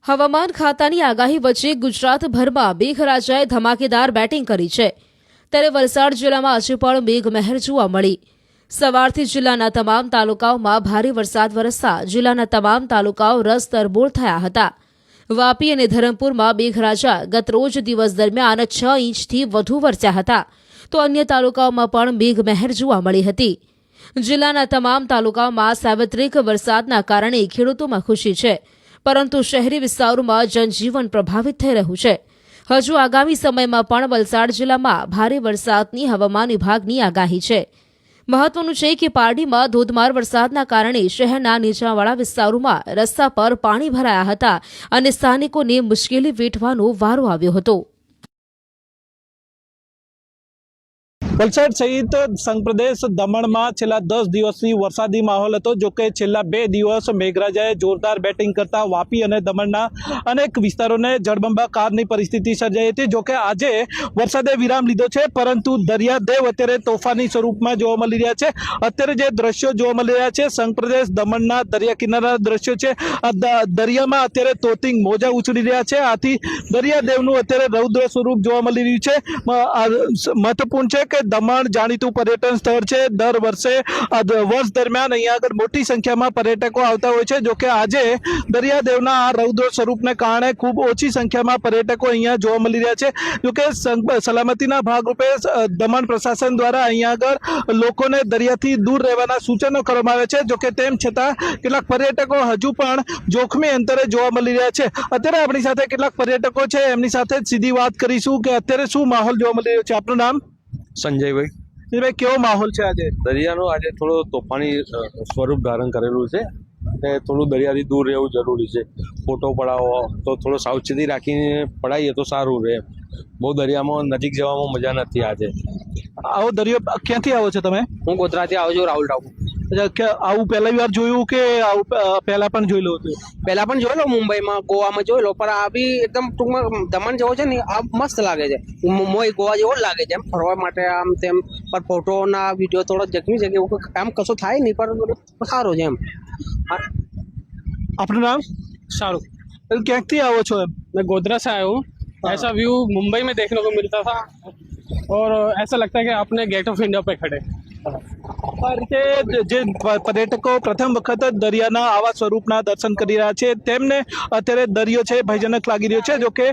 હવામાન ખાતાની આગાહી વચ્ચે ગુજરાતભરમાં મેઘરાજાએ ધમાકેદાર બેટિંગ કરી છે ત્યારે વલસાડ જિલ્લામાં આજે પણ મેઘમહેર જોવા મળી। સવારથી જિલ્લાના તમામ તાલુકાઓમાં ભારે વરસાદ વરસતા જિલ્લાના તમામ તાલુકાઓ રસતરબોળ થયા હતા। વાપી અને ધરમપુરમાં મેઘરાજા ગતરોજ દિવસ દરમિયાન 6 ઇંચથી વધુ વરસ્યા હતા તો અન્ય તાલુકાઓમાં પણ મેઘમહેર જોવા મળી હતી। જિલ્લાના તમામ તાલુકાઓમાં સાર્વત્રિક વરસાદના કારણે ખેડૂતોમાં ખુશી છે, પરંતુ શહેરી વિસ્તારોમાં જનજીવન પ્રભાવિત થઈ રહ્યું છે। હજુ આગામી સમયમાં પણ વલસાડ જિલ્લામાં ભારે વરસાદની હવામાન વિભાગની આગાહી છે। મહત્વનું છે કે પારડીમાં ધોધમાર વરસાદના કારણે શહેરના નીચાણવાળા વિસ્તારોમાં રસ્તા પર પાણી ભરાયા હતા અને સ્થાનિકોને મુશ્કેલી વેઠવાનો વારો આવ્યો હતો। વલસાડ સહિત સંઘપ્રદેશ દમણમાં છેલ્લા 10 દિવસથી વરસાદી માહોલ હતો। જો કે છેલ્લા 2 દિવસ મેઘરાજાએ જોરદાર બેટિંગ કરતા વાપી અને દમણના અનેક વિસ્તારોને જળબંબાકારની પરિસ્થિતિ સર્જાઈ હતી। જો કે આજે વરસાદે વિરામ લીધો છે, પરંતુ દરિયાદેવ અત્યારે તોફાની સ્વરૂપમાં જોવા મળી રહ્યા છે। અત્યારે જે દ્રશ્યો જોવા મળી રહ્યા છે સંઘપ્રદેશ દમણના દરિયા કિનારાના દ્રશ્યો છે। દરિયામાં અત્યારે તોતિંગ મોજા ઉછળી રહ્યા છે। આથી દરિયાદેવનું અત્યારે રૌદ્ર સ્વરૂપ જોવા મળી રહ્યું છે। મહત્વપૂર્ણ છે કે દમણ જાણીતું પર્યટન સ્થળ છે। દર વર્ષે વર્ષ દરમિયાન અહીંયા આગળ મોટી સંખ્યામાં પર્યટકો આવતા હોય છે। જો કે આજે દરિયાદેવના આ રૌદ્ર સ્વરૂપને કારણે ખૂબ ઓછી સંખ્યામાં પર્યટકો અહીંયા જોવા મળી રહ્યા છે। જો કે સલામતીના ભાગરૂપે દમણ પ્રશાસન દ્વારા અહીંયા આગળ લોકોને દરિયાથી દૂર રહેવાના સૂચનો કરવામાં આવે છે। જો કે તેમ છતાં કેટલાક પર્યટકો હજુ પણ જોખમી અંતરે જોવા મળી રહ્યા છે। અત્યારે આપણી સાથે કેટલાક પર્યટકો છે, એમની સાથે સીધી વાત કરીશું કે અત્યારે શું માહોલ જોવા મળી રહ્યો છે। આપનું નામ? સંજયભાઈ। કેવો માહોલ છે આજે? દરિયાનું આજે થોડો તોફાની સ્વરૂપ ધારણ કરેલું છે ને થોડું દરિયાથી દૂર રહેવું જરૂરી છે। ફોટો પડાવો તો થોડો સાવચેતી રાખીને પડાવીએ તો સારું રહે। બહુ દરિયામાં નજીક જવામાં મજા નથી આજે। આવો દરિયો ક્યાંથી આવો છો તમે? હું ગોધરાથી આવું છું, રાહુલ ટાપુ। આવું પહેલી વાર જોયું કે આવું પહેલા પણ જોઈ લો હતું? પહેલા પણ જોઈ લો, મુંબઈમાં, ગોવામાં જોઈ લો, પણ આ બી એકદમ ટૂંકમાં દમણ જેવો છે ને, આ મસ્ત લાગે છે। મુંબઈ ગોવા જેવો જ લાગે છે એમ ફરવા માટે આમ તેમ। પણ ફોટોના વિડીયો થોડો જખમી છે કે આમ કશું થાય નહીં, પણ સારું છે એમ। આપનું નામ? शाहरुख। ક્યાંકથી આવો છો? मैं गोधरा से आया हूँ। ऐसा व्यू मुंबई में देखने को मिलता था और ऐसा लगता है कि अपने गेट ऑफ इंडिया पे खड़े। આ રીતે જે પર્યટકો પ્રથમ વખત જ દરિયાના આવા સ્વરૂપના દર્શન કરી રહ્યા છે તેમને અત્યારે દરિયો છે ભયજનક લાગી રહ્યો છે। જો કે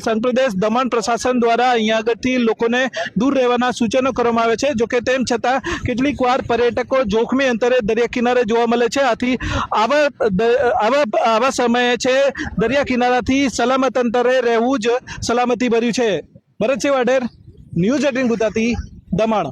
સંઘપ્રદેશ દમણ પ્રશાસન દ્વારા અહીંયા આગળથી લોકોને દૂર રહેવાના સૂચનો કરવામાં આવે છે। જો કે તેમ છતાં કેટલીક વાર પર્યટકો જોખમી અંતરે દરિયા કિનારે જોવા મળે છે। આથી આવા સમયે છે દરિયા કિનારાથી સલામત અંતરે રહેવું જ સલામતી ભર્યું છે। ભરતસિંહ વાઢેર, ન્યૂઝ 18 ગુજરાતી, દમણ।